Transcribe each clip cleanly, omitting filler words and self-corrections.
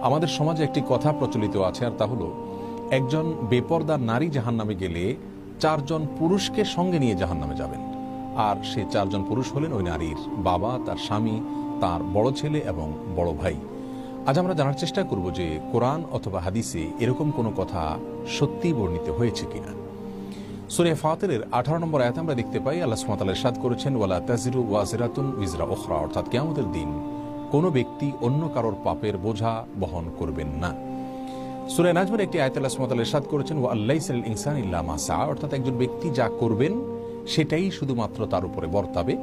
আমাদের সমাজে একটি কথা প্রচলিত আছে, আর তা হলো একজন বেপরদা নারী জাহান্নামে গেলে 4 জন পুরুষকে সঙ্গে নিয়ে জাহান্নামে যাবেন। আর সে 4 জন পুরুষ হলেন ওই নারীর বাবা, তার স্বামী, তার বড় ছেলে এবং বড় ভাই। আজ আমরা জানার চেষ্টা করব যে কোরআন অথবা হাদিসে এরকম কোনো কথা সত্যি বর্ণিত হয়েছে কিনা। সূরা ফাতিরের 18 নম্বর আয়াতে আমরা দেখতে পাই আল্লাহ সুবহানাহু ওয়া তাআলা ইরশাদ করেছেন, ওয়ালা তাজিরু ওয়াজিরাতুন উযরা উখরা, অর্থাৎ কিয়ামতের দিন কোনো ব্যক্তি অন্য কারোর পাপের বোঝা বহন করবেন না। সূরা নাজমের একটি আয়াতে আল্লাহ সুবহানাহু ওয়া তাআলা ইরশাদ করেছেন, ওয়া আল্লাইসা লিল ইনসানি ইল্লা মা সা, অর্থাৎ একজন ব্যক্তি যা করবেন সেটাই শুধুমাত্র তার উপরে বর্তাবে।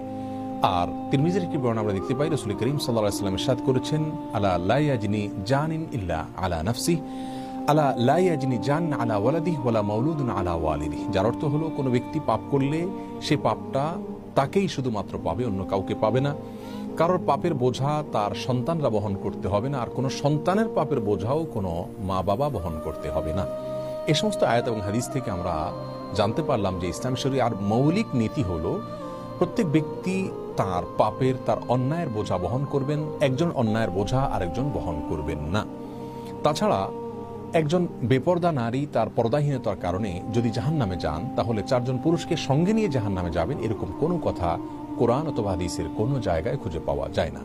আর তিরমিজির একটি বর্ণনা আমরা দেখতে পাই, রাসূল করিম সাল্লাল্লাহু আলাইহি ওয়াসাল্লাম ইরশাদ করেছেন, আলা লা ইয়াজনি জানিন ইল্লা আলা নাফসি, আলা লা ইয়াজনি জান আলা ওয়ালাদিহি ওয়ালা মাউলুদুন আলা ওয়ালিদিহি, যার অর্থ হলো কোনো ব্যক্তি পাপ করলে সে পাপটা তাকেই শুধুমাত্র পাবে, অন্য কাউকে পাবে না। কারোর পাপের বোঝা তার সন্তানরা বহন করতে হবে না, আর কোনো সন্তানের পাপের বোঝাও কোনো মা বাবা বহন করতে হবে না। এই সমস্ত আয়াত এবং হাদিস থেকে আমরা জানতে পারলাম যে ইসলাম শরীয়তের মৌলিক নীতি হলো প্রত্যেক ব্যক্তি তার পাপের, তার অন্যায়ের বোঝা বহন করবেন, একজন অন্যায়ের বোঝা আরেকজন বহন করবেন না। তাছাড়া একজন বেপরদা নারী তার পর্দাহীনতার কারণে যদি জাহান্নামে যান, তাহলে 4 জন পুরুষকে সঙ্গে নিয়ে জাহান্নামে যাবেন, এরকম কোনো কথা কোরআন অথবা হাদিসের কোনো জায়গায় খুঁজে পাওয়া যায় না।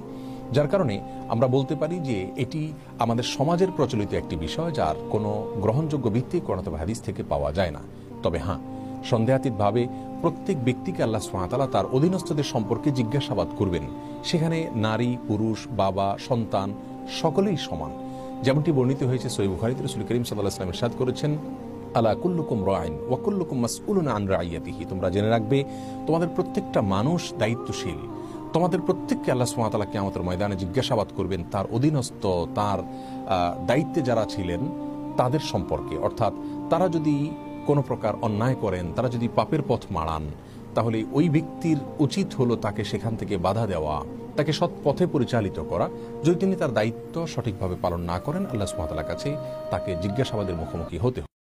যার কারণে আমরা বলতে পারি যে এটি আমাদের সমাজের প্রচলিত একটি বিষয়, যার কোনো গ্রহণযোগ্য ভিত্তি কোরআন অথবা হাদিস থেকে পাওয়া যায় না। তবে হ্যাঁ, সন্দেহাতীতভাবে প্রত্যেক ব্যক্তিকে আল্লাহ সুবহানাহু ওয়া তাআলা তার অধীনস্থদের সম্পর্কে জিজ্ঞাসাবাদ করবেন। সেখানে নারী, পুরুষ, বাবা, সন্তান সকলেই সমান। যেমনটি বর্ণিত হয়েছে সহিহ বুখারীতে, রাসূল করিম সাল্লাল্লাহু আলাইহি ওয়াসাল্লাম ইরশাদ করেছেন, আলা কুল্লুকুম রাইন ওয়া কুল্লুকুম মাসউলুন আন রাইয়াতিহি, তোমরা জেনে রাখবে তোমাদের প্রত্যেকটা মানুষ দায়িত্বশীল, তোমাদের প্রত্যেককে আল্লাহ সুবহানাহু ওয়া তাআলা কিয়ামতের ময়দানে জিজ্ঞাসাবাদ করবেন তার অধীনস্থ, তার দায়িত্বে যারা ছিলেন তাদের সম্পর্কে। অর্থাৎ তারা যদি কোনো প্রকার অন্যায় করেন, তারা যদি পাপের পথ মাড়ান, তাহলে ওই ব্যক্তির উচিত হলো তাকে সেখান থেকে বাধা দেওয়া, তাকে সৎ পথে পরিচালিত করা। যদি তিনি তার দায়িত্ব সঠিকভাবে পালন না করেন, আল্লাহ সুবহানাহু ওয়া তাআলার কাছে তাকে জিজ্ঞাসাবাদের মুখোমুখি হতে হবে।